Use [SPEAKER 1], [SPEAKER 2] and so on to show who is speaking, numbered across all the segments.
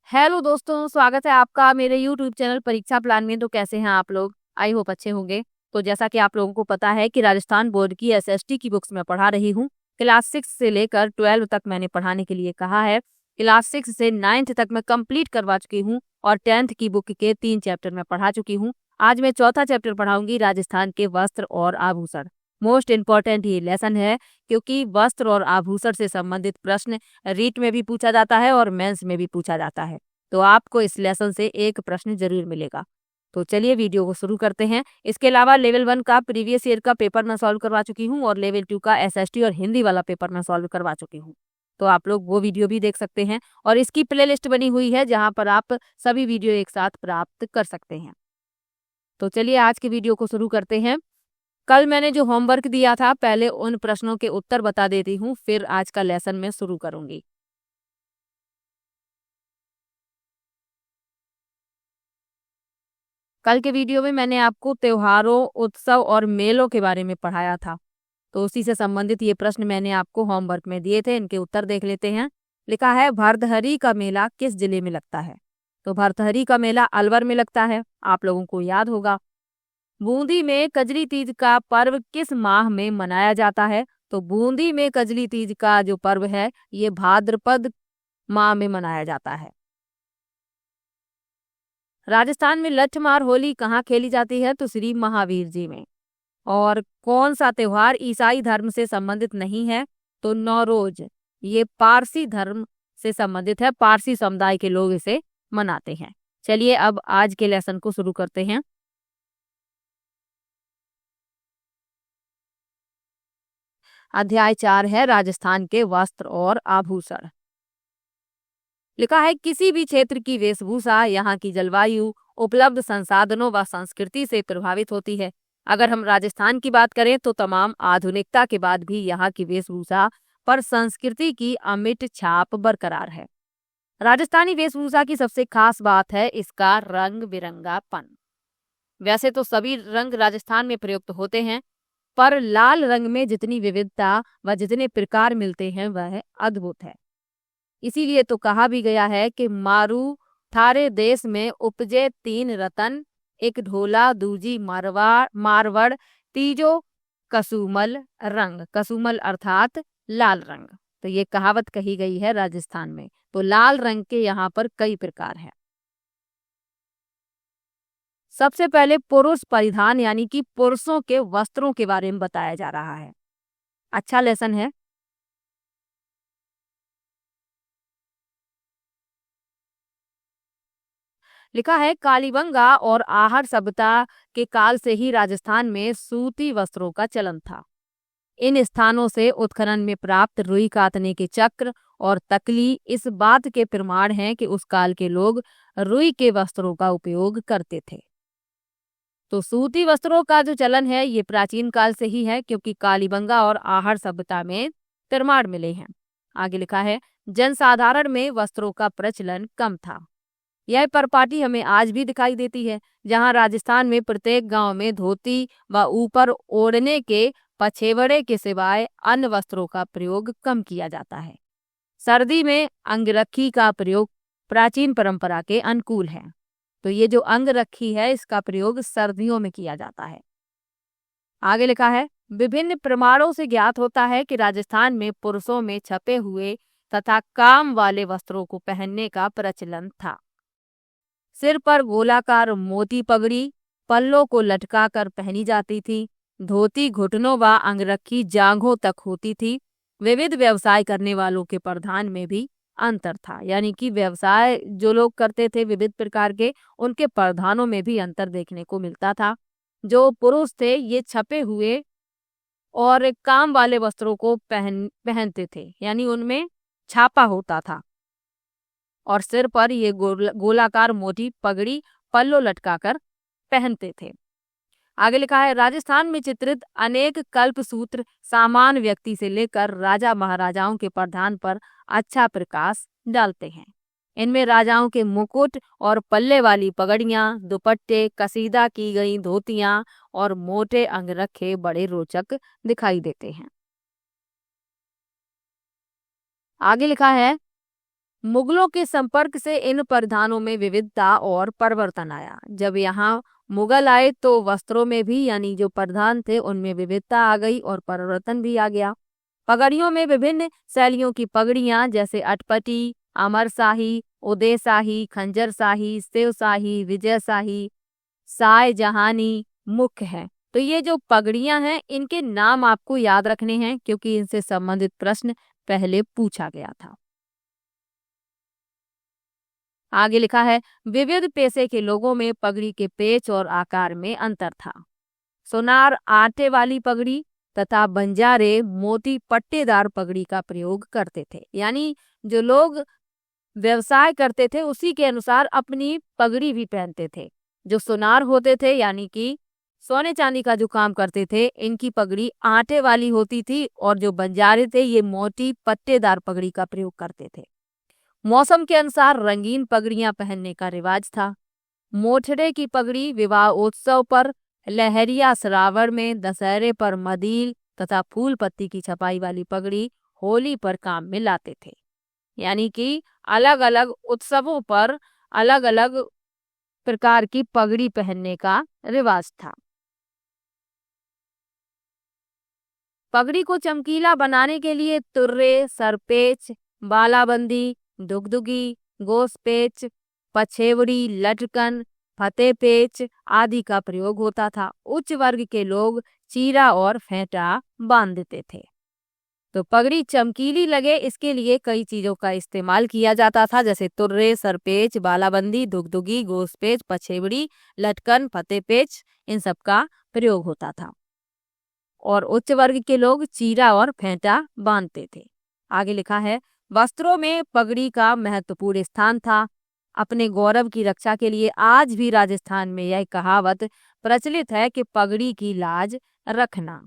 [SPEAKER 1] Hello दोस्तों, स्वागत है आपका मेरे यूट्यूब चैनल परीक्षा प्लान में। तो कैसे हैं आप लोग? आई होप अच्छे होंगे। तो जैसा कि आप लोगों को पता है कि राजस्थान बोर्ड की एसएसटी की बुक्स मैं पढ़ा रही हूँ। क्लास 6 से लेकर 12 तक मैंने पढ़ाने के लिए कहा है। क्लास 6 से 9th तक मैं कंप्लीट करवा चुकी हूँ और 10th की बुक के 3 चैप्टर मैं पढ़ा चुकी हूँ। आज मैं चौथा चैप्टर पढ़ाऊंगी, राजस्थान के वस्त्र और आभूषण। मोस्ट इम्पोर्टेंट ये लेसन है क्योंकि वस्त्र और आभूषण से संबंधित प्रश्न रीट में भी पूछा जाता है और मेंस में भी पूछा जाता है। तो आपको इस लेसन से एक प्रश्न जरूर मिलेगा। तो चलिए वीडियो को शुरू करते हैं। इसके अलावा लेवल 1 का प्रीवियस ईयर का पेपर मैं सॉल्व करवा चुकी हूँ और लेवल 2 का एसएसटी और हिंदी वाला पेपर मैं सॉल्व करवा चुकी हूँ। तो आप लोग वो वीडियो भी देख सकते हैं और इसकी प्लेलिस्ट बनी हुई है जहाँ पर आप सभी वीडियो एक साथ प्राप्त कर सकते हैं। तो चलिए आज की वीडियो को शुरू करते हैं। कल मैंने जो होमवर्क दिया था, पहले उन प्रश्नों के उत्तर बता देती हूँ, फिर आज का लेसन मैं शुरू करूंगी। कल के वीडियो में मैंने आपको त्योहारों, उत्सव और मेलों के बारे में पढ़ाया था। तो उसी से संबंधित ये प्रश्न मैंने आपको होमवर्क में दिए थे। इनके उत्तर देख लेते हैं। लिखा है, भरथहरी का मेला किस जिले में लगता है? तो भरथहरी का मेला अलवर में लगता है, आप लोगों को याद होगा। बूंदी में कजरी तीज का पर्व किस माह में मनाया जाता है? तो बूंदी में कजरी तीज का जो पर्व है ये भाद्रपद माह में मनाया जाता है। राजस्थान में लठमार होली कहाँ खेली जाती है? तो श्री महावीर जी में। और कौन सा त्योहार ईसाई धर्म से संबंधित नहीं है? तो नौरोज। ये पारसी धर्म से संबंधित है, पारसी समुदाय के लोग इसे मनाते हैं। चलिए अब आज के लेसन को शुरू करते हैं। अध्याय 4 है राजस्थान के वस्त्र और आभूषण। लिखा है, किसी भी क्षेत्र की वेशभूषा यहाँ की जलवायु, उपलब्ध संसाधनों व संस्कृति से प्रभावित होती है। अगर हम राजस्थान की बात करें तो तमाम आधुनिकता के बाद भी यहाँ की वेशभूषा पर संस्कृति की अमिट छाप बरकरार है। राजस्थानी वेशभूषा की सबसे खास बात है इसका रंग बिरंगापन। वैसे तो सभी रंग राजस्थान में प्रयुक्त होते हैं, पर लाल रंग में जितनी विविधता व जितने प्रकार मिलते हैं वह अद्भुत है। इसीलिए तो कहा भी गया है कि मारू थारे देश में उपजे 3 रतन, एक ढोला दूजी मारवड़ तीजो कसुमल रंग। कसुमल अर्थात लाल रंग। तो ये कहावत कही गई है राजस्थान में। तो लाल रंग के यहाँ पर कई प्रकार हैं। सबसे पहले पुरुष परिधान यानी कि पुरुषों के वस्त्रों के बारे में बताया जा रहा है। अच्छा लेसन है। लिखा है, कालीबंगा और आहर सभ्यता के काल से ही राजस्थान में सूती वस्त्रों का चलन था। इन स्थानों से उत्खनन में प्राप्त रुई कातने के चक्र और तकली इस बात के प्रमाण हैं कि उस काल के लोग रुई के वस्त्रों का उपयोग करते थे। तो सूती वस्त्रों का जो चलन है ये प्राचीन काल से ही है, क्योंकि कालीबंगा और आहर सभ्यता में प्रमाण मिले हैं। आगे लिखा है, जनसाधारण में वस्त्रों का प्रचलन कम था। यह परपाटी हमें आज भी दिखाई देती है, जहां राजस्थान में प्रत्येक गांव में धोती व ऊपर ओढ़ने के पछेवड़े के सिवाय अन्य वस्त्रों का प्रयोग कम किया जाता है। सर्दी में अंगरखी का प्रयोग प्राचीन परंपरा के अनुकूल है। तो ये जो अंगरखी है इसका प्रयोग सर्दियों में किया जाता है। आगे लिखा है, विभिन्न प्रमाणों से ज्ञात होता है कि राजस्थान में पुरुषों में छपे हुए तथा काम वाले वस्त्रों को पहनने का प्रचलन था। सिर पर गोलाकार मोती पगड़ी पल्लों को लटका कर पहनी जाती थी। धोती घुटनों व अंगरखी जांघों तक होती थी। विविध व्यवसाय करने वालों के परिधान में भी अंतर था, यानी कि व्यवसाय जो लोग करते थे विविध प्रकार के, उनके परिधानों में भी अंतर देखने को मिलता था। जो पुरुष थे ये छपे हुए और काम वाले वस्त्रों को पहनते थे, यानी उनमें छापा होता था। और सिर पर ये गोलाकार मोटी पगड़ी पल्लो लटकाकर पहनते थे। आगे लिखा है, राजस्थान में चित्रित अनेक कल्पसूत्र सामान्य व्यक्ति से लेकर राजा महाराजाओं के परिधान पर अच्छा प्रकाश डालते हैं। इनमें राजाओं के मुकुट और पल्ले वाली पगड़ियां, दुपट्टे, कसीदा की गई धोतियां और मोटे अंगरखे बड़े रोचक दिखाई देते हैं। आगे लिखा है, मुगलों के संपर्क से इन परिधानों में विविधता और परिवर्तन आया। जब यहाँ मुगल आए तो वस्त्रों में भी यानी जो परिधान थे उनमें विविधता आ गई और परिवर्तन भी आ गया। पगड़ियों में विभिन्न शैलियों की पगड़ियां जैसे अटपटी, अमरशाही, उदयशाही, खंजरशाही, शिवशाही, विजयशाही, साय जहानी मुख्य है। तो ये जो पगड़ियां हैं इनके नाम आपको याद रखने हैं क्योंकि इनसे संबंधित प्रश्न पहले पूछा गया था। आगे लिखा है विविध पेशे के लोगों में पगड़ी के पेच और आकार में अंतर था। सोनार आटे वाली पगड़ी तथा बंजारे मोती पट्टेदार पगड़ी का प्रयोग करते थे। यानी जो लोग व्यवसाय करते थे उसी के अनुसार अपनी पगड़ी भी पहनते थे। जो सोनार होते थे यानी कि सोने चांदी का जो काम करते थे इनकी पगड़ी आटे वाली होती थी और जो बंजारे थे ये मोटी पट्टेदार पगड़ी का प्रयोग करते थे। मौसम के अनुसार रंगीन पगड़ियां पहनने का रिवाज था। मोठड़े की पगड़ी विवाह उत्सव पर, लहरिया श्रावण में, दशहरे पर मदील तथा फूल पत्ती की छपाई वाली पगड़ी होली पर काम में लाते थे। यानी कि अलग अलग उत्सवों पर अलग अलग प्रकार की पगड़ी पहनने का रिवाज था। पगड़ी को चमकीला बनाने के लिए तुर्रे, सरपेच, बालाबंदी, दुगदुगी, गोसपेच, पछेवड़ी, लटकन, फतेपेच आदि का प्रयोग होता था। उच्च वर्ग के लोग चीरा और फेंटा बांधते थे। तो पगड़ी चमकीली लगे इसके लिए कई चीजों का इस्तेमाल किया जाता था जैसे तुर्रे, सरपेच, बालाबंदी, दुगदुगी, गोसपेच, पछेवड़ी, लटकन, फतेपेच इन सब का प्रयोग होता था। और उच्च वर्ग के लोग चीरा और फेंटा बांधते थे। आगे लिखा है वस्त्रों में पगड़ी का महत्वपूर्ण स्थान था। अपने गौरव की रक्षा के लिए आज भी राजस्थान में यह कहावत प्रचलित है कि पगड़ी की लाज रखना।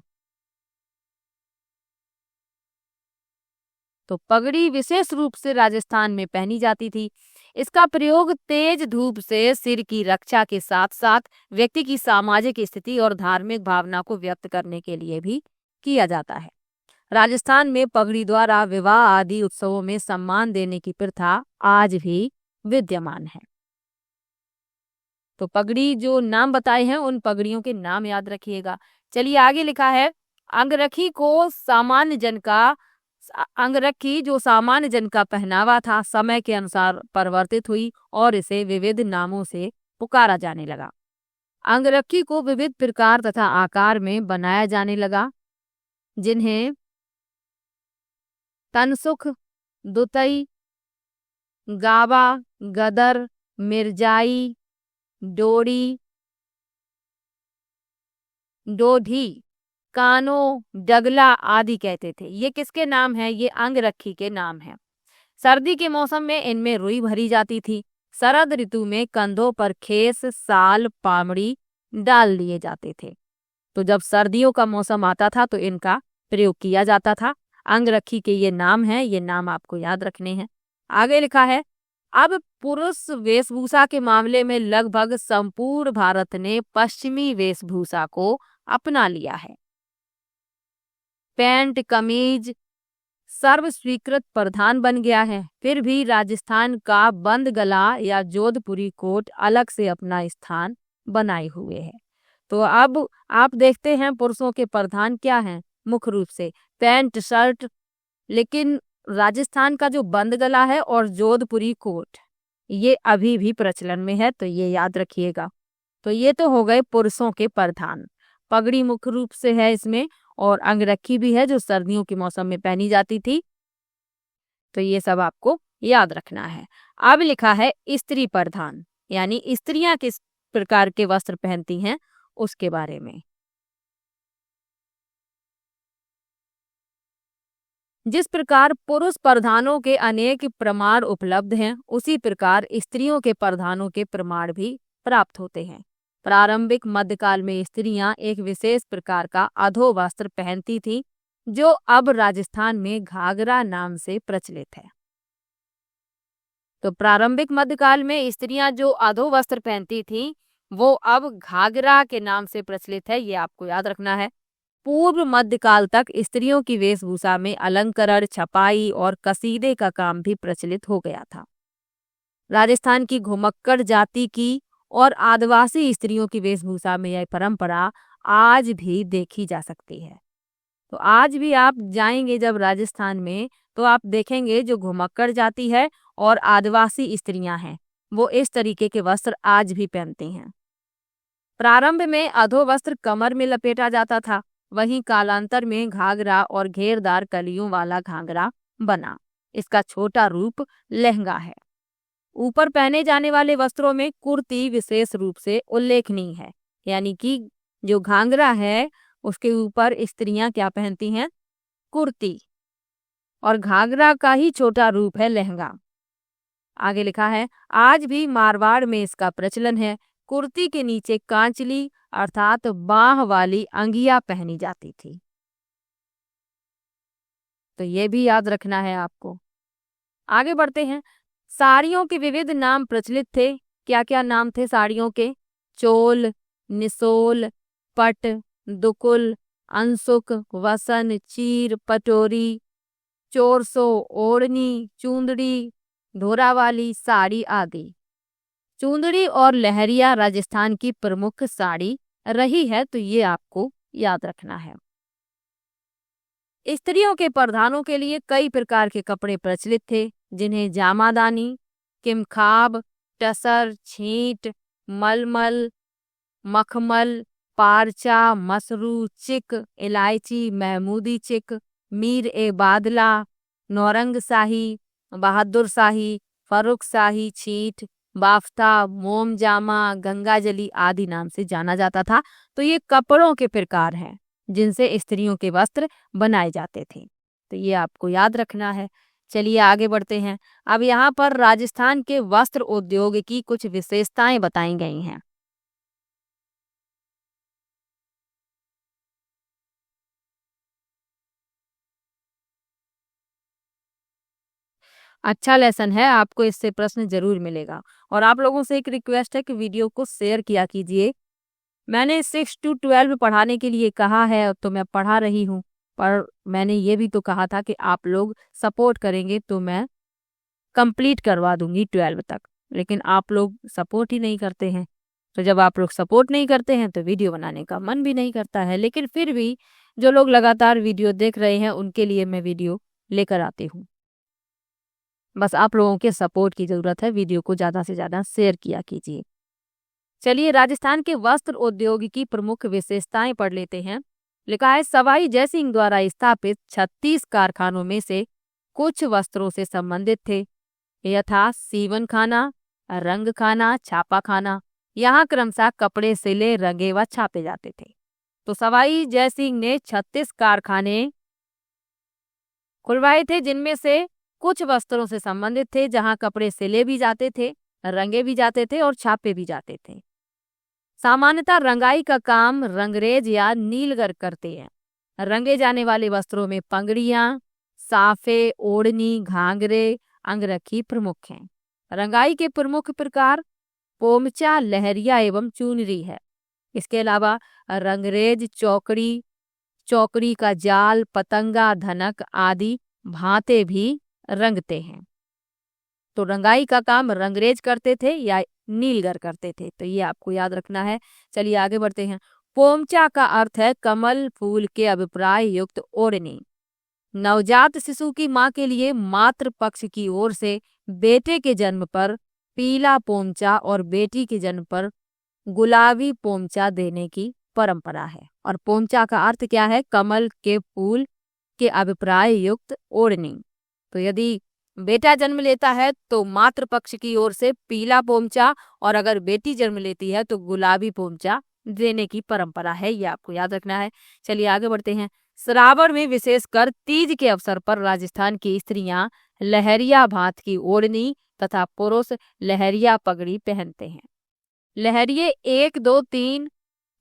[SPEAKER 1] तो पगड़ी विशेष रूप से राजस्थान में पहनी जाती थी। इसका प्रयोग तेज धूप से सिर की रक्षा के साथ साथ व्यक्ति की सामाजिक स्थिति और धार्मिक भावना को व्यक्त करने के लिए भी किया जाता है। राजस्थान में पगड़ी द्वारा विवाह आदि उत्सवों में सम्मान देने की प्रथा आज भी विद्यमान है। तो पगड़ी जो नाम बताए हैं उन पगड़ियों के नाम याद रखिएगा। चलिए आगे लिखा है अंगरखी को सामान्य जन का अंगरखी जो सामान्य जन का पहनावा था समय के अनुसार परिवर्तित हुई और इसे विविध नामों से पुकारा जाने लगा। अंगरखी को विविध प्रकार तथा आकार में बनाया जाने लगा जिन्हें तनसुख, दुतई, गावा, गदर, मिर्जाई, डोरी, डोढी, कानो, डगला आदि कहते थे। ये किसके नाम है? ये अंगरखी के नाम है। सर्दी के मौसम में इनमें रुई भरी जाती थी। शरद ऋतु में कंधों पर खेस, साल, पामड़ी डाल लिए जाते थे। तो जब सर्दियों का मौसम आता था तो इनका प्रयोग किया जाता था। अंगरखी के ये नाम है, ये नाम आपको याद रखने हैं। आगे लिखा है अब पुरुष वेशभूषा के मामले में लगभग संपूर्ण भारत ने पश्चिमी वेशभूषा को अपना लिया है। पैंट, कमीज सर्व स्वीकृत परिधान बन गया है। फिर भी राजस्थान का बंद गला या जोधपुरी कोट अलग से अपना स्थान बनाए हुए है। तो अब आप देखते हैं पुरुषों के परिधान क्या हैं? मुख्य रूप से पैंट, शर्ट, लेकिन राजस्थान का जो बंद गला है और जोधपुरी कोट ये अभी भी प्रचलन में है, तो ये याद रखिएगा। तो ये तो हो गए पुरुषों के परिधान। पगड़ी मुख्य रूप से है इसमें और अंगरखी भी है जो सर्दियों के मौसम में पहनी जाती थी। तो ये सब आपको याद रखना है। अब लिखा है स्त्री परिधान, यानी स्त्रियां किस प्रकार के वस्त्र पहनती हैं उसके बारे में। जिस प्रकार पुरुष परिधानों के अनेक प्रमाण उपलब्ध हैं उसी प्रकार स्त्रियों के परिधानों के प्रमाण भी प्राप्त होते हैं। प्रारंभिक मध्यकाल में स्त्रियां एक विशेष प्रकार का अधो वस्त्र पहनती थीं जो अब राजस्थान में घाघरा नाम से प्रचलित है। तो प्रारंभिक मध्यकाल में स्त्रियां जो अधो वस्त्र पहनती थीं वो अब घाघरा के नाम से प्रचलित है, ये आपको याद रखना है। पूर्व मध्यकाल तक स्त्रियों की वेशभूषा में अलंकरण, छपाई और कसीदे का काम भी प्रचलित हो गया था। राजस्थान की घुमक्कड़ जाति की और आदिवासी स्त्रियों की वेशभूषा में यह परंपरा आज भी देखी जा सकती है। तो आज भी आप जाएंगे जब राजस्थान में, तो आप देखेंगे जो घुमक्कड़ जाति है और आदिवासी स्त्रियां हैं, वो इस तरीके के वस्त्र आज भी पहनती हैं। प्रारंभ में अधोवस्त्र कमर में लपेटा जाता था, वहीं कालांतर में घाघरा और घेरदार कलियों वाला घाघरा बना। इसका छोटा रूप लहंगा है। ऊपर पहने जाने वाले वस्त्रों में कुर्ती विशेष रूप से उल्लेखनीय है, यानी कि जो घाघरा है उसके ऊपर स्त्रियां क्या पहनती हैं? कुर्ती। और घाघरा का ही छोटा रूप है लहंगा। आगे लिखा है, आज भी मारवाड़ में इसका प्रचलन है। कुर्ती के नीचे कांचली अर्थात बाह वाली अंगिया पहनी जाती थी। तो ये भी याद रखना है आपको। आगे बढ़ते हैं। साड़ियों के विविध नाम प्रचलित थे। क्या क्या नाम थे साड़ियों के? चोल, निसोल, पट, दुकुल, अंसुक, वसन, चीर, पटोरी, चोरसो, ओढ़नी, चूंदड़ी, धोरावाली, साड़ी आदि। चूंदड़ी और लहरिया राजस्थान की प्रमुख साड़ी रही है, तो ये आपको याद रखना है। स्त्रियों के परिधानों के लिए कई प्रकार के कपड़े प्रचलित थे, जिन्हें जामादानी, किमखाब, टसर, छींट, मलमल, मखमल, पारचा, मसरू, चिक, इलायची, महमूदी चिक, मीर ए बादला, नौरंग शाही, बहादुर शाही, फरुख शाही छींट, बाफ्ता, मोम जामा, गंगाजली आदि नाम से जाना जाता था। तो ये कपड़ों के प्रकार हैं जिनसे स्त्रियों के वस्त्र बनाए जाते थे। तो ये आपको याद रखना है। चलिए आगे बढ़ते हैं। अब यहाँ पर राजस्थान के वस्त्र उद्योग की कुछ विशेषताएं बताई गई हैं। अच्छा लेसन है, आपको इससे प्रश्न जरूर मिलेगा। और आप लोगों से एक रिक्वेस्ट है कि वीडियो को शेयर किया कीजिए। मैंने 6 to 12 पढ़ाने के लिए कहा है, तो मैं पढ़ा रही हूँ, पर मैंने ये भी तो कहा था कि आप लोग सपोर्ट करेंगे तो मैं कंप्लीट करवा दूंगी 12 तक। लेकिन आप लोग सपोर्ट ही नहीं करते हैं। तो जब आप लोग सपोर्ट नहीं करते हैं तो वीडियो बनाने का मन भी नहीं करता है। लेकिन फिर भी जो लोग लगातार वीडियो देख रहे हैं उनके लिए मैं वीडियो लेकर आती हूँ। बस आप लोगों के सपोर्ट की जरूरत है। वीडियो को ज्यादा से ज्यादा शेयर किया कीजिए। चलिए राजस्थान के वस्त्र उद्योग की प्रमुख विशेषताएं पढ़ लेते हैं। लिखा है, सवाई जयसिंह द्वारा स्थापित 36 कारखानों में से कुछ वस्त्रों से संबंधित थे, यथा सीवन खाना, रंग खाना, छापा खाना। यहाँ क्रमशः कपड़े सिले, रंगे व छापे जाते थे। तो सवाई जयसिंह ने 36 कारखाने खुलवाए थे, जिनमें से कुछ वस्त्रों से संबंधित थे, जहां कपड़े सिले भी जाते थे, रंगे भी जाते थे और छापे भी जाते थे। सामान्यतः रंगाई का काम रंगरेज या नीलगर करते हैं। रंगे जाने वाले वस्त्रों में पंगड़ियां, साफे, ओढ़नी, घाघरे, अंगरखी प्रमुख हैं। रंगाई के प्रमुख प्रकार पोमचा, लहरिया एवं चुनरी है। इसके अलावा रंगरेज चौकड़ी, चौकड़ी का जाल, पतंगा, धनक आदि भांते भी रंगते हैं। तो रंगाई का काम रंगरेज करते थे या नीलगर करते थे। तो ये आपको याद रखना है। चलिए आगे बढ़ते हैं। पोमचा का अर्थ है कमल फूल के अभिप्राय युक्त ओढ़नी। नवजात शिशु की मां के लिए मातृ पक्ष की ओर से बेटे के जन्म पर पीला पोमचा और बेटी के जन्म पर गुलाबी पोमचा देने की परंपरा है। और पोमचा का अर्थ क्या है? कमल के फूल के अभिप्राय युक्त ओढ़नी। तो यदि बेटा जन्म लेता है तो मातृ पक्ष की ओर से पीला पोमचा, और अगर बेटी जन्म लेती है तो गुलाबी पोमचा देने की परंपरा है। ये आपको याद रखना है। चलिए आगे बढ़ते हैं। श्रावण में विशेषकर तीज के अवसर पर राजस्थान की स्त्रियां लहरिया भात की ओढ़नी तथा पुरुष लहरिया पगड़ी पहनते हैं। लहरिये 1, 2, 3,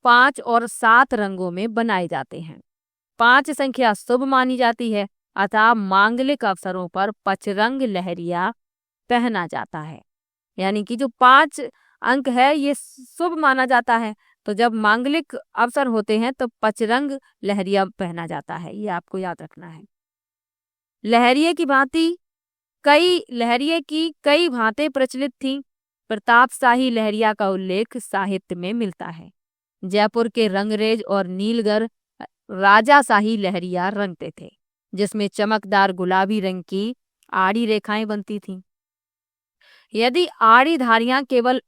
[SPEAKER 1] 5 और 7 रंगों में बनाए जाते हैं। 5 संख्या शुभ मानी जाती है, अतः मांगलिक अवसरों पर पचरंग लहरिया पहना जाता है। यानी कि जो 5 अंक है ये शुभ माना जाता है, तो जब मांगलिक अवसर होते हैं तो पचरंग लहरिया पहना जाता है, ये आपको याद रखना है। लहरिये की कई भांतें प्रचलित थीं। प्रतापशाही लहरिया का उल्लेख साहित्य में मिलता है। जयपुर के रंगरेज और नीलगर राजाशाही लहरिया रंगते थे, जिसमें चमकदार गुलाबी रंग की आड़ी रेखाएं बनती थीं। यदि आड़ी धारियां केवल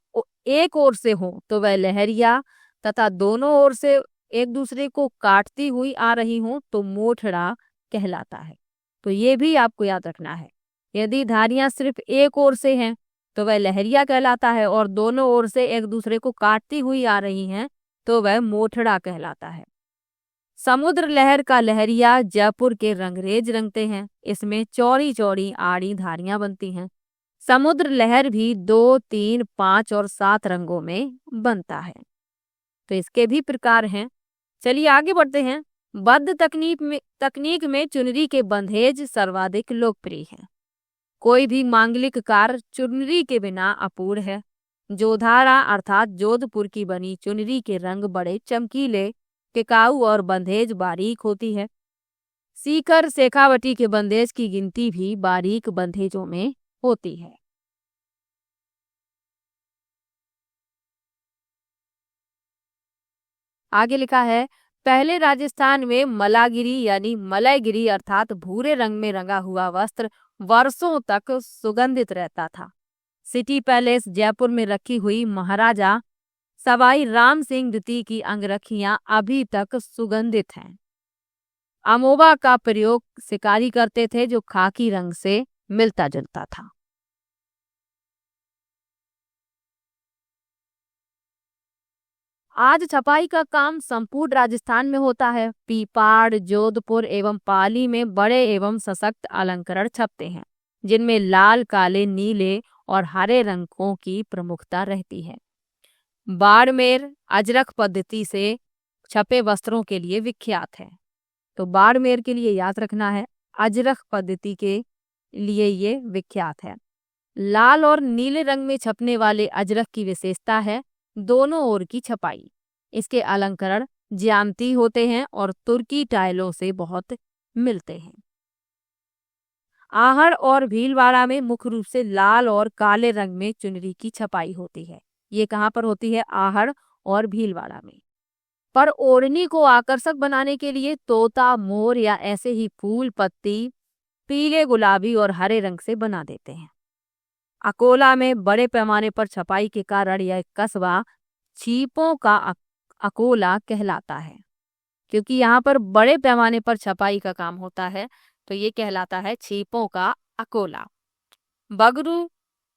[SPEAKER 1] एक ओर से हों तो वह लहरिया, तथा दोनों ओर से एक दूसरे को काटती हुई आ रही हों तो मोठड़ा कहलाता है। तो ये भी आपको याद रखना है। यदि धारियां सिर्फ एक ओर से हैं तो वह लहरिया कहलाता है, और दोनों ओर से एक दूसरे को काटती हुई आ रही हैं तो वह मोठड़ा कहलाता है। समुद्र लहर का लहरिया जयपुर के रंगरेज रंगते हैं। इसमें चौड़ी चौड़ी आड़ी धारियां बनती हैं। समुद्र लहर भी 2, 3, 5 और 7 रंगों में बनता है। तो इसके भी प्रकार हैं। चलिए आगे बढ़ते हैं। बद्ध तकनीक में चुनरी के बंधेज सर्वाधिक लोकप्रिय हैं। कोई भी मांगलिक कार्य चुनरी के बिना अपूर्ण है। जोधारा अर्थात जोधपुर की बनी चुनरी के रंग बड़े चमकीले, टिकाऊ और बंधेज बारीक होती है। सीकर शेखावटी के बंधेज की गिनती भी बारीक बंधेजों में होती है। आगे लिखा है, पहले राजस्थान में मलागिरी यानी मलयगिरी अर्थात भूरे रंग में रंगा हुआ वस्त्र वर्षों तक सुगंधित रहता था। सिटी पैलेस जयपुर में रखी हुई महाराजा सवाई राम सिंह द्वितीय की अंगरखियां अभी तक सुगंधित हैं। अमोबा का प्रयोग शिकारी करते थे, जो खाकी रंग से मिलता जुलता था। आज छपाई का काम संपूर्ण राजस्थान में होता है। पीपाड़, जोधपुर एवं पाली में बड़े एवं सशक्त अलंकरण छपते हैं, जिनमें लाल, काले, नीले और हरे रंगों की प्रमुखता रहती है। बाड़मेर अजरख पद्धति से छपे वस्त्रों के लिए विख्यात है। तो बाड़मेर के लिए याद रखना है, अजरख पद्धति के लिए ये विख्यात है। लाल और नीले रंग में छपने वाले अजरख की विशेषता है दोनों ओर की छपाई। इसके अलंकरण ज्यामिति होते हैं और तुर्की टाइलों से बहुत मिलते हैं। आहड़ और भीलवाड़ा में मुख्य रूप से लाल और काले रंग में चुनरी की छपाई होती है। ये कहाँ पर होती है? आहड़ और भीलवाड़ा में। पर ओढ़नी को आकर्षक बनाने के लिए तोता, मोर या ऐसे ही फूल पत्ती पीले, गुलाबी और हरे रंग से बना देते हैं। अकोला में बड़े पैमाने पर छपाई के कारण यह कस्बा छीपों का अकोला कहलाता है। क्योंकि यहाँ पर बड़े पैमाने पर छपाई का काम होता है तो ये कहलाता है छीपों का अकोला। बगरू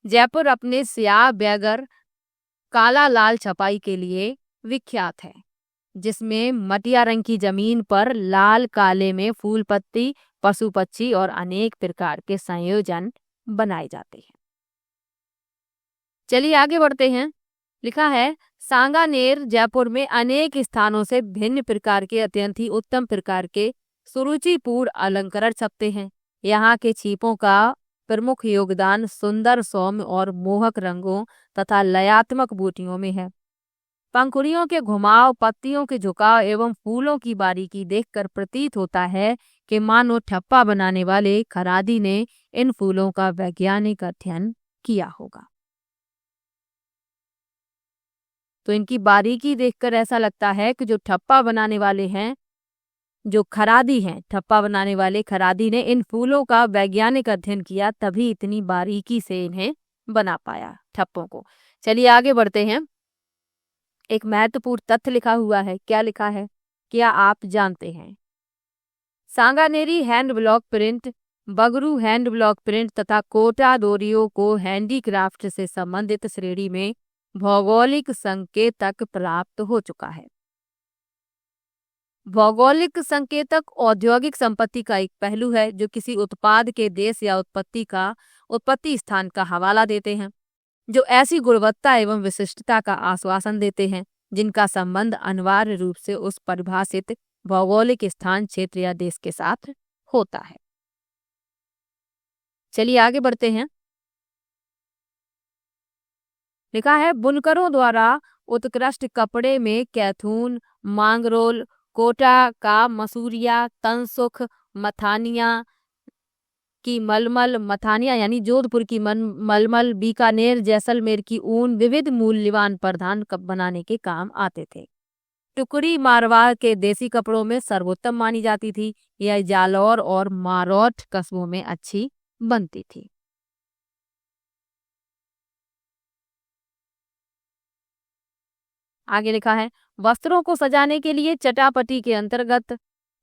[SPEAKER 1] जयपुर अपने स्याह, बैगर, काला, लाल छपाई के लिए विख्यात है, जिसमें मटिया रंग की जमीन पर लाल काले में फूल पत्ती, पशु पक्षी और अनेक प्रकार के संयोजन बनाए जाते हैं। चलिए आगे बढ़ते हैं। लिखा है, सांगानेर जयपुर में अनेक स्थानों से भिन्न प्रकार के अत्यंत ही उत्तम प्रकार के सुरुचिपूर्ण अलंकरण छपते हैं। यहाँ के छीपों का प्रमुख योगदान सुंदर, सौम्य और मोहक रंगों तथा लयात्मक बूटियों में है। पंखुड़ियों के घुमाव, पत्तियों के झुकाव एवं फूलों की बारीकी देखकर प्रतीत होता है कि मानो ठप्पा बनाने वाले खरादी ने इन फूलों का वैज्ञानिक अध्ययन किया होगा। तो इनकी बारीकी देखकर ऐसा लगता है कि जो ठप्पा बनाने वाले हैं, जो खरादी हैं, ठप्पा बनाने वाले खरादी ने इन फूलों का वैज्ञानिक अध्ययन किया, तभी इतनी बारीकी से इन्हें बना पाया ठप्पों को। चलिए आगे बढ़ते हैं। एक महत्वपूर्ण तथ्य लिखा हुआ है। क्या लिखा है? क्या आप जानते हैं? Sanganeri hand block print, Bagru hand block print तथा कोटा डोरियो को हैंडीक्राफ्ट से संबंधित श्रेणी में भौगोलिक संकेतक प्राप्त हो चुका है। भौगोलिक संकेतक औद्योगिक संपत्ति का एक पहलू है जो किसी उत्पाद के देश या उत्पत्ति स्थान का हवाला देते हैं, जो ऐसी गुणवत्ता एवं विशिष्टता का आश्वासन देते हैं जिनका संबंध अनिवार्य रूप से उस परिभाषित भौगोलिक स्थान, क्षेत्र या देश के साथ होता है। चलिए आगे बढ़ते हैं। लिखा है, बुनकरों द्वारा उत्कृष्ट कपड़े में कैथून, मांगरोल, कोटा का मसूरिया, तनसुख, मथानिया की मलमल, मथानिया यानी जोधपुर की मलमल, बीकानेर जैसलमेर की ऊन विविध मूल्यवान परिधान बनाने के काम आते थे। टुकड़ी मारवाड़ के देसी कपड़ों में सर्वोत्तम मानी जाती थी। यह जालौर और मारौठ कस्बों में अच्छी बनती थी। आगे लिखा है, वस्त्रों को सजाने के लिए चटापटी के अंतर्गत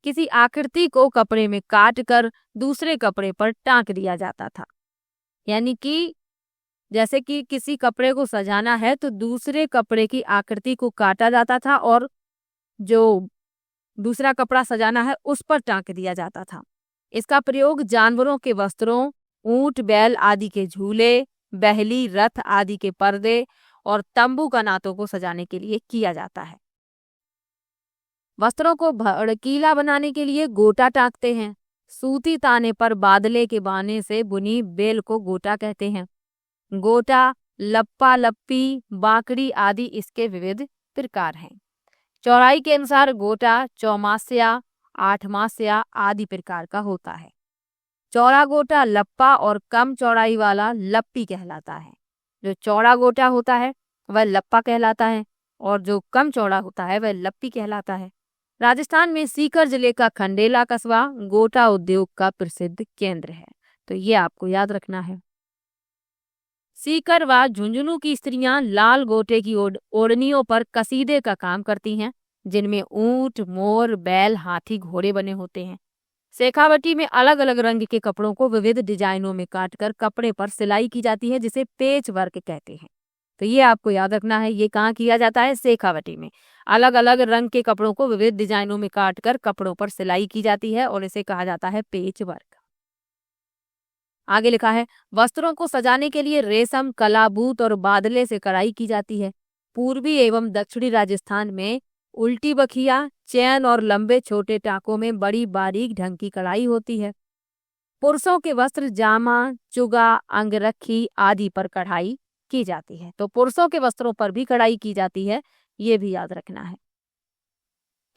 [SPEAKER 1] किसी आकृति को कपड़े में काट कर दूसरे कपड़े पर टांक दिया जाता था। यानी कि जैसे कि किसी कपड़े को सजाना है तो दूसरे कपड़े की आकृति को काटा जाता था और जो दूसरा कपड़ा सजाना है उस पर टांक दिया जाता था। इसका प्रयोग जानवरों के वस्त्रों, ऊंट बैल आदि के झूले, बहली रथ आदि के पर्दे और तंबू कनातों को सजाने के लिए किया जाता है। वस्त्रों को भड़कीला बनाने के लिए गोटा टांकते हैं। सूती ताने पर बादले के बाने से बुनी बेल को गोटा कहते हैं। गोटा, लप्पा लप्पी, बाकड़ी आदि इसके विविध प्रकार हैं। चौड़ाई के अनुसार गोटा चौमास्या, आठमास्या आदि प्रकार का होता है। चौड़ा गोटा लप्पा और कम चौड़ाई वाला लप्पी कहलाता है। जो चौड़ा गोटा होता है वह लप्पा कहलाता है और जो कम चौड़ा होता है वह लप्पी कहलाता है। राजस्थान में सीकर जिले का खंडेला कस्बा गोटा उद्योग का प्रसिद्ध केंद्र है, तो ये आपको याद रखना है। सीकर व झुंझुनू की स्त्रियां लाल गोटे की ओढ़नियों पर कसीदे का काम करती हैं, जिनमें ऊंट, मोर, बैल, हाथी, घोड़े बने होते हैं। शेखावटी में अलग अलग रंग के कपड़ों को विविध डिजाइनों में काटकर कपड़े पर सिलाई की जाती है, जिसे पेच वर्क कहते हैं। तो ये आपको याद रखना है, ये कहाँ किया जाता है? शेखावटी में। अलग अलग रंग के कपड़ों को विविध डिजाइनों में काटकर कपड़ों पर सिलाई की जाती है और इसे कहा जाता है पेच वर्क। आगे लिखा है, वस्त्रों को सजाने के लिए रेशम, कलाबूत और बादले से कढ़ाई की जाती है। पूर्वी एवं दक्षिणी राजस्थान में उल्टी बखिया, चैन और लंबे छोटे टाकों में बड़ी बारीक ढंग की कढ़ाई होती है। पुरुषों के वस्त्र जामा, चुगा, अंगरखी आदि पर कढ़ाई की जाती है। तो पुरुषों के वस्त्रों पर भी कढ़ाई की जाती है, ये भी याद रखना है।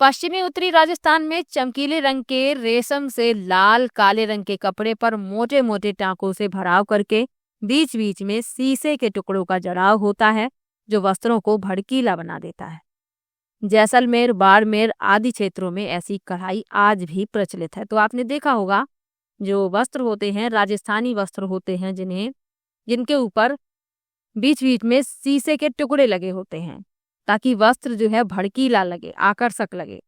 [SPEAKER 1] पश्चिमी उत्तरी राजस्थान में चमकीले रंग के रेशम से लाल काले रंग के कपड़े पर मोटे मोटे टांकों से भराव करके बीच बीच में शीशे के टुकड़ों का जड़ाव होता है, जो वस्त्रों को भड़कीला बना देता है। जैसलमेर, बाड़मेर आदि क्षेत्रों में ऐसी कढ़ाई आज भी प्रचलित है। तो आपने देखा होगा, जो वस्त्र होते हैं, राजस्थानी वस्त्र होते हैं, जिनके ऊपर बीच बीच में शीशे के टुकड़े लगे होते हैं, ताकि वस्त्र जो है भड़कीला लगे, आकर्षक लगे।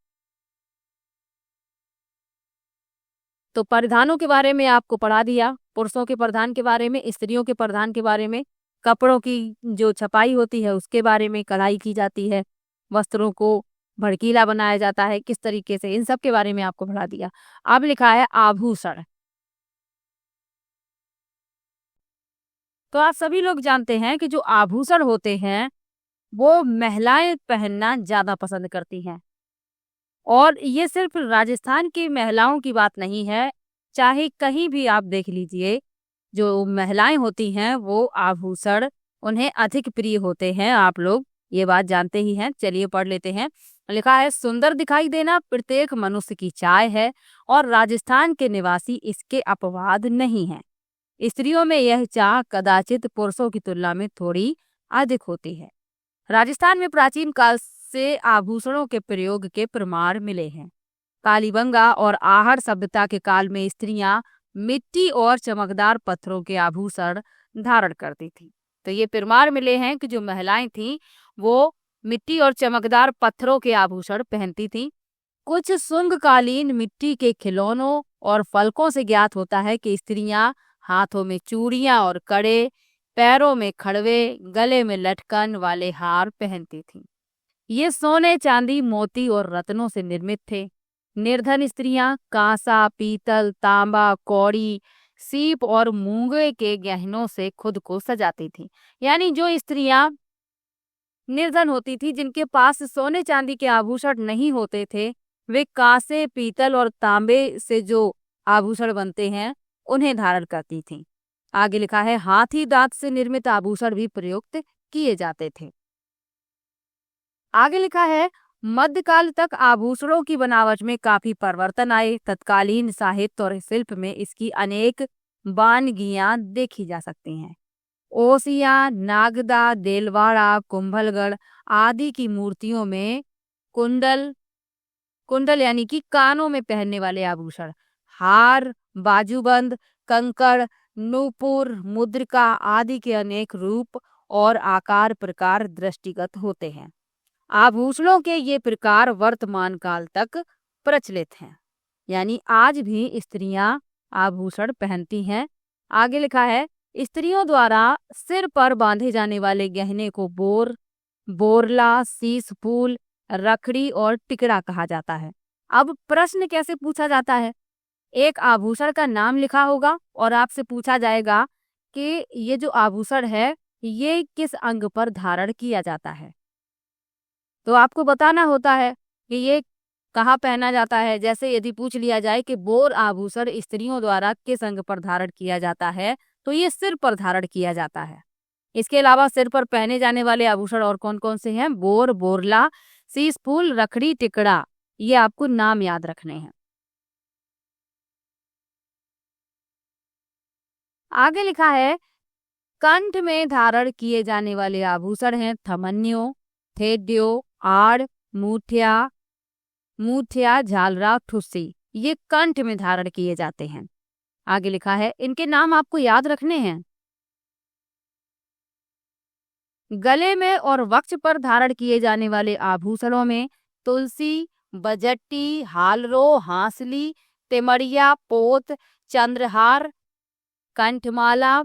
[SPEAKER 1] तो परिधानों के बारे में आपको पढ़ा दिया, पुरुषों के परिधान के बारे में, स्त्रियों के परिधान के बारे में, कपड़ों की जो छपाई होती है उसके बारे में, कढ़ाई की जाती है, वस्त्रों को भड़कीला बनाया जाता है किस तरीके से, इन सब के बारे में आपको पढ़ा दिया। अब लिखा है आभूषण। तो आप सभी लोग जानते हैं कि जो आभूषण होते हैं वो महिलाएं पहनना ज्यादा पसंद करती हैं, और ये सिर्फ राजस्थान की महिलाओं की बात नहीं है, चाहे कहीं भी आप देख लीजिए, जो महिलाएं होती हैं वो आभूषण उन्हें अधिक प्रिय होते हैं। आप लोग ये बात जानते ही हैं। चलिए पढ़ लेते हैं। लिखा है, सुंदर दिखाई देना प्रत्येक मनुष्य की चाह है और राजस्थान के निवासी इसके अपवाद नहीं हैं। स्त्रियों में यह चाह कदाचित पुरुषों की तुलना में थोड़ी अधिक होती है। राजस्थान में प्राचीन काल से आभूषणों के प्रयोग के प्रमाण मिले हैं। कालीबंगा और आहड़ सभ्यता के काल में स्त्रियां मिट्टी और चमकदार पत्थरों के आभूषण धारण करती थी। तो ये प्रमाण मिले हैं कि जो महिलाएं थीं वो मिट्टी और चमकदार पत्थरों के आभूषण पहनती थीं। कुछ शुंगकालीन मिट्टी के खिलौनों और फलकों से ज्ञात होता है कि स्त्रियां हाथों में चूड़ियां और कड़े, पैरों में खड़वे, गले में लटकन वाले हार पहनती थीं। ये सोने, चांदी, मोती और रत्नों से निर्मित थे। निर्धन स्त्रियां कांसा, पीतल, तांबा, कौड़ी, सीप और मूंगे के गहनों से खुद को सजाती थीं। यानी जो स्त्रियां निर्धन होती थी, जिनके पास सोने चांदी के आभूषण नहीं होते थे, वे कांसे, पीतल और तांबे से जो आभूषण बनते हैं उन्हें धारण करती थीं। आगे लिखा है, हाथी दांत से निर्मित आभूषण भी प्रयुक्त किए जाते थे। आगे लिखा है, मध्यकाल तक आभूषणों की बनावट में काफी परिवर्तन आए। तत्कालीन साहित्य और शिल्प में इसकी अनेक बानगियां देखी जा सकती हैं। ओसियां, नागदा, देलवाड़ा, कुंभलगढ़ आदि की मूर्तियों में कुंडल कुंडल यानी कि कानों में पहनने वाले आभूषण, हार, बाजूबंद, कंकड़, नूपुर, मुद्रिका आदि के अनेक रूप और आकार प्रकार दृष्टिगत होते हैं। आभूषणों के ये प्रकार वर्तमान काल तक प्रचलित हैं, यानी आज भी स्त्रियां आभूषण पहनती हैं। आगे लिखा है, स्त्रियों द्वारा सिर पर बांधे जाने वाले गहने को बोरला, शीश फूल, रखड़ी और टिकड़ा कहा जाता है। अब प्रश्न कैसे पूछा जाता है, एक आभूषण का नाम लिखा होगा और आपसे पूछा जाएगा कि ये जो आभूषण है ये किस अंग पर धारण किया जाता है, तो आपको बताना होता है कि ये कहाँ पहना जाता है। जैसे यदि पूछ लिया जाए कि बोर आभूषण स्त्रियों द्वारा किस अंग पर धारण किया जाता है, तो ये सिर पर धारण किया जाता है। इसके अलावा सिर पर पहने जाने वाले आभूषण और कौन कौन से हैं, बोर, बोरला, शीश फूल, रखड़ी, टिकड़ा, ये आपको नाम याद रखने हैं। आगे लिखा है, कंठ में धारण किए जाने वाले आभूषण हैं थमन्यो, थेड्यो, आड़, मूठिया मूठिया, झालरा, ठुस्सी, ये कंठ में धारण किए जाते हैं। आगे लिखा है, इनके नाम आपको याद रखने हैं। गले में और वक्ष पर धारण किए जाने वाले आभूषणों में तुलसी, बजट्टी, हालरो, हांसली, तेमड़िया, पोत, चंद्रहार, कंठमाला,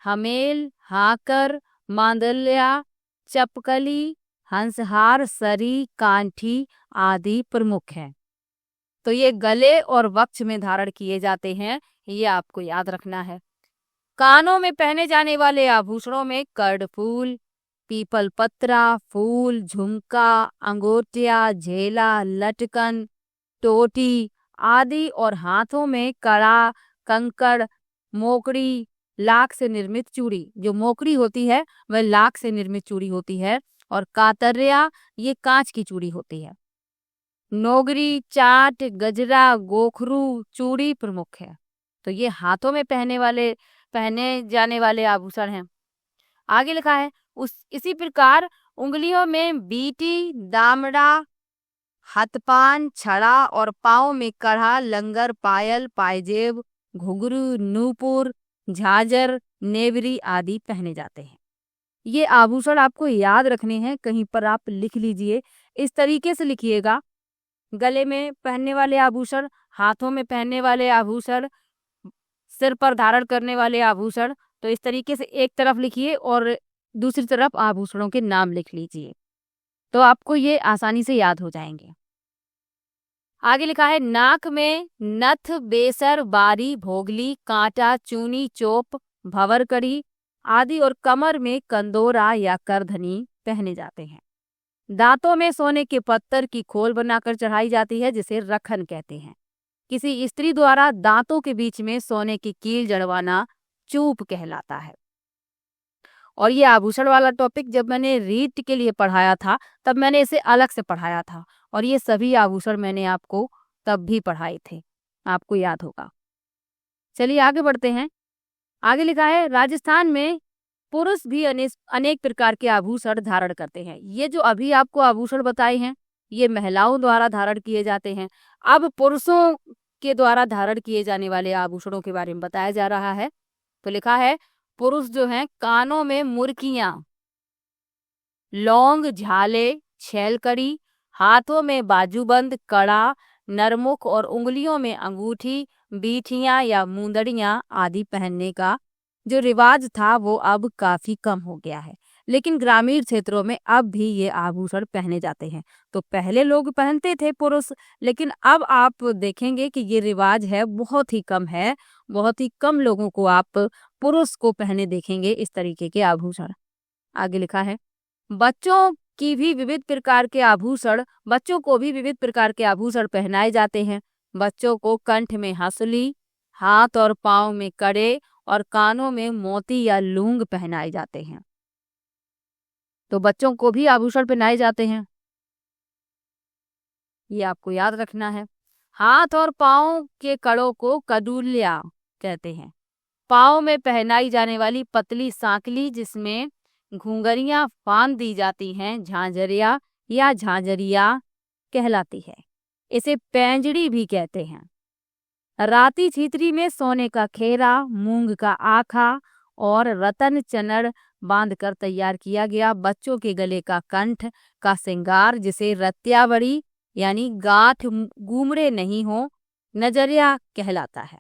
[SPEAKER 1] हमेल, हाकर, मांदल्या, चपकली, हंसहार, सरी, कांठी आदि प्रमुख हैं। तो ये गले और वक्ष में धारण किए जाते हैं, ये आपको याद रखना है। कानों में पहने जाने वाले आभूषणों में कर्णफूल, पीपल पत्रा, फूल, झुमका, अंगूठिया, झेला, लटकन, टोटी आदि और हाथों में कड़ा, कंकड़, मोकड़ी, लाख से निर्मित चूड़ी, जो मोकड़ी होती है वह लाख से निर्मित चूड़ी होती है, और कातरिया ये कांच की चूड़ी होती है। नोगरी, चाट, गजरा, गोखरू चूड़ी प्रमुख है। तो ये हाथों में पहने जाने वाले आभूषण हैं। आगे लिखा है, इसी प्रकार उंगलियों में बीटी, दामड़ा, हथपान, छड़ा और पाँव में कड़ा, लंगर, पायल, पायजेब, घुंघरू, नूपुर, झांझर, नेवरी आदि पहने जाते हैं। ये आभूषण आपको याद रखने हैं, कहीं पर आप लिख लीजिए। इस तरीके से लिखिएगा, गले में पहनने वाले आभूषण, हाथों में पहनने वाले आभूषण, सिर पर धारण करने वाले आभूषण। तो इस तरीके से एक तरफ लिखिए और दूसरी तरफ आभूषणों के नाम लिख लीजिए, तो आपको ये आसानी से याद हो जाएंगे। आगे लिखा है, नाक में नथ, बेसर, बारी, भोगली, कांटा, चूनी, चोप, भंवरकड़ी आदि और कमर में कंदोरा या करधनी पहने जाते हैं। दांतों में सोने के पत्थर की खोल बनाकर चढ़ाई जाती है, जिसे रखन कहते हैं। किसी स्त्री द्वारा दांतों के बीच में सोने की कील जड़वाना चूप कहलाता है। और ये आभूषण वाला टॉपिक जब मैंने रीट के लिए पढ़ाया था तब मैंने इसे अलग से पढ़ाया था, और ये सभी आभूषण मैंने आपको तब भी पढ़ाए थे, आपको याद होगा। चलिए आगे बढ़ते हैं। आगे लिखा है, राजस्थान में पुरुष भी अनेक प्रकार के आभूषण धारण करते हैं। ये जो अभी आपको आभूषण बताए हैं ये महिलाओं द्वारा धारण किए जाते हैं। अब पुरुषों के द्वारा धारण किए जाने वाले आभूषणों के बारे में बताया जा रहा है। तो लिखा है, पुरुष जो हैं कानों में मुर्कियां, लौंग, झाले, छेलकड़ी, हाथों में बाजूबंद, कड़ा, नरमुख और उंगलियों में अंगूठी, बीठियां या मुंदड़ियां आदि पहनने का जो रिवाज था वो अब काफी कम हो गया है, लेकिन ग्रामीण क्षेत्रों में अब भी ये आभूषण पहने जाते हैं। तो पहले लोग पहनते थे पुरुष, लेकिन अब आप देखेंगे कि ये रिवाज है बहुत ही कम है, बहुत ही कम लोगों को आप पुरुष को पहने देखेंगे इस तरीके के आभूषण। आगे लिखा है, बच्चों की भी विविध प्रकार के आभूषण बच्चों को भी विविध प्रकार के आभूषण पहनाए जाते हैं। बच्चों को कंठ में हंसली, हाथ और पाँव में कड़े और कानों में मोती या लूंग पहनाए जाते हैं। तो बच्चों को भी आभूषण पहनाए जाते हैं, ये आपको याद रखना है। हाथ और पाँव के कड़ों को कदूलिया कहते हैं। पाँव में पहनाई जाने वाली पतली सांकली जिसमें घुंघरियां फांद दी जाती हैं झांझरिया या झांझरिया कहलाती है। इसे पैंजड़ी भी कहते हैं। राती छितरी में सोने का खेरा, मूंग का आखा और रतन चनड़ बांधकर तैयार किया गया बच्चों के गले का कंठ का श्रृंगार, जिसे रत्यावड़ी यानी गांठ गूमड़े नहीं हो नजरिया कहलाता है।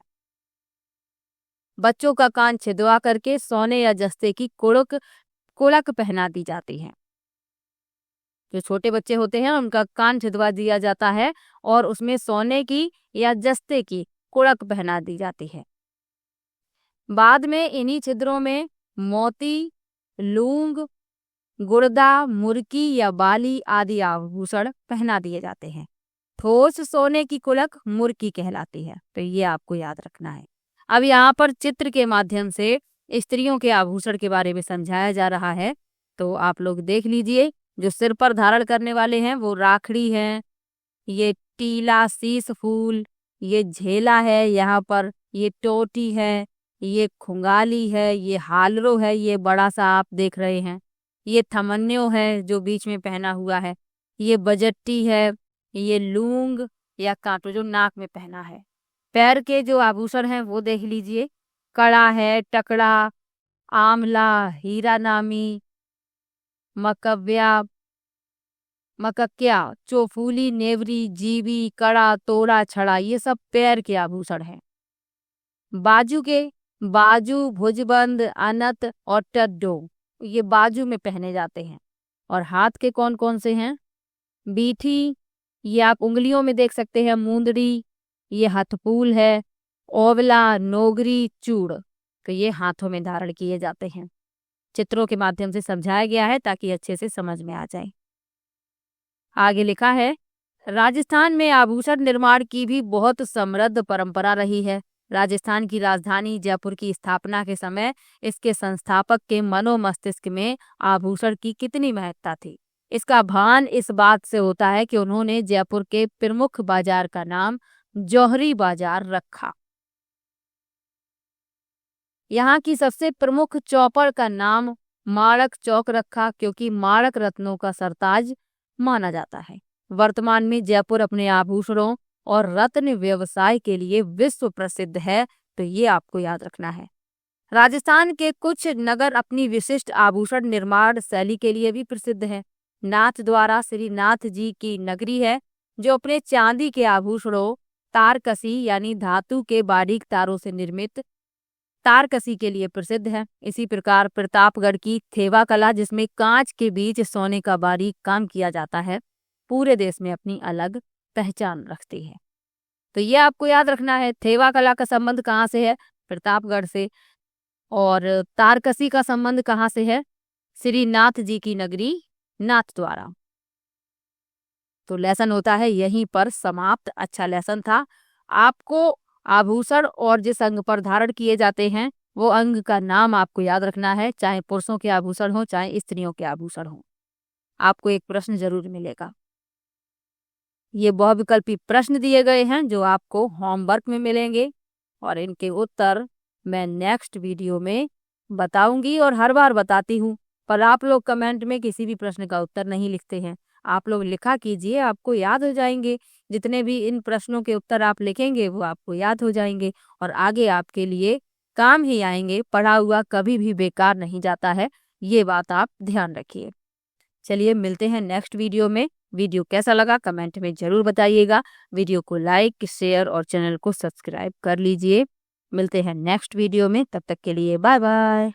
[SPEAKER 1] बच्चों का कान छिदवा करके सोने या जस्ते की कुड़क पहना दी जाती है। जो छोटे बच्चे होते हैं उनका कान छिदवा दिया जाता है और उसमें सोने की या जस्ते की कुड़क पहना दी जाती है। बाद में इन्हीं छिद्रों में मोती, लूंग, गुर्दा, मुर्की या बाली आदि आभूषण पहना दिए जाते हैं। ठोस सोने की कुड़क मुर्की कहलाती है, तो ये आपको याद रखना है। अब यहाँ पर चित्र के माध्यम से स्त्रियों के आभूषण के बारे में समझाया जा रहा है, तो आप लोग देख लीजिए। जो सिर पर धारण करने वाले हैं वो राखड़ी है, ये टीला शीश फूल, ये झेला है, यहाँ पर ये टोटी है, ये खुंगाली है, ये हालरो है, ये बड़ा सा आप देख रहे हैं, ये थमन्यो है जो बीच में पहना हुआ है, ये बजट्टी है, ये लूंग या कांटो जो नाक में पहना है। पैर के जो आभूषण हैं वो देख लीजिए। कड़ा है, टकड़ा, आमला, हीरा नामी, मकक्या, चोफूली, नेवरी, जीवी, कड़ा, तोड़ा, छड़ा, ये सब पैर के आभूषण हैं। बाजू, भुजबंद, अनत और टड्डो, ये बाजू में पहने जाते हैं। और हाथ के कौन कौन से हैं? बीठी, ये आप उंगलियों में देख सकते हैं, मूंदड़ी, ये हथफूल है, ओवला, नोगरी, चूड़, तो ये हाथों में धारण किए जाते हैं। चित्रों के माध्यम से समझाया गया है ताकि अच्छे से समझ में आ जाए। आगे लिखा है, राजस्थान में आभूषण निर्माण की भी बहुत समृद्ध परंपरा रही है। राजस्थान की राजधानी जयपुर की स्थापना के समय इसके संस्थापक के मनोमस्तिष्क में आभूषण की कितनी महत्ता थी, इसका भान इस बात से होता है कि उन्होंने जयपुर के प्रमुख बाजार का नाम जौहरी बाजार रखा। यहाँ की सबसे प्रमुख चौपड़ का नाम माणक चौक रखा, क्योंकि माणक रत्नों का सरताज माना जाता है। वर्तमान में जयपुर अपने आभूषणों और रत्न व्यवसाय के लिए विश्व प्रसिद्ध है, तो ये आपको याद रखना है। राजस्थान के कुछ नगर अपनी विशिष्ट आभूषण निर्माण शैली के लिए भी प्रसिद्ध है। नाथद्वारा श्री नाथ जी की नगरी है, जो अपने चांदी के आभूषणों, तारकसी यानी धातु के बारीक तारों से निर्मित तारकसी के लिए प्रसिद्ध है। इसी प्रकार प्रतापगढ़ की थेवा कला, जिसमें कांच के बीच सोने का बारीक काम किया जाता है, पूरे देश में अपनी अलग पहचान रखती है। तो ये आपको याद रखना है। थेवा कला का संबंध कहाँ से है? प्रतापगढ़ से। और तारकसी का संबंध कहाँ से है? श्री नाथ जी की नगरी नाथद्वारा। तो लेसन होता है यहीं पर समाप्त। अच्छा लेसन था। आपको आभूषण और जिस अंग पर धारण किए जाते हैं वो अंग का नाम आपको याद रखना है, चाहे पुरुषों के आभूषण हो चाहे स्त्रियों के आभूषण हो। आपको एक प्रश्न जरूर मिलेगा। ये बहुविकल्पी प्रश्न दिए गए हैं जो आपको होमवर्क में मिलेंगे और इनके उत्तर मैं नेक्स्ट वीडियो में बताऊंगी और हर बार बताती हूँ, पर आप लोग कमेंट में किसी भी प्रश्न का उत्तर नहीं लिखते हैं। आप लोग लिखा कीजिए, आपको याद हो जाएंगे। जितने भी इन प्रश्नों के उत्तर आप लिखेंगे वो आपको याद हो जाएंगे और आगे आपके लिए काम ही आएंगे। पढ़ा हुआ कभी भी बेकार नहीं जाता है, ये बात आप ध्यान रखिए। चलिए मिलते हैं नेक्स्ट वीडियो में। वीडियो कैसा लगा कमेंट में जरूर बताइएगा। वीडियो को लाइक, शेयर और चैनल को सब्सक्राइब कर लीजिए। मिलते हैं नेक्स्ट वीडियो में, तब तक के लिए बाय बाय।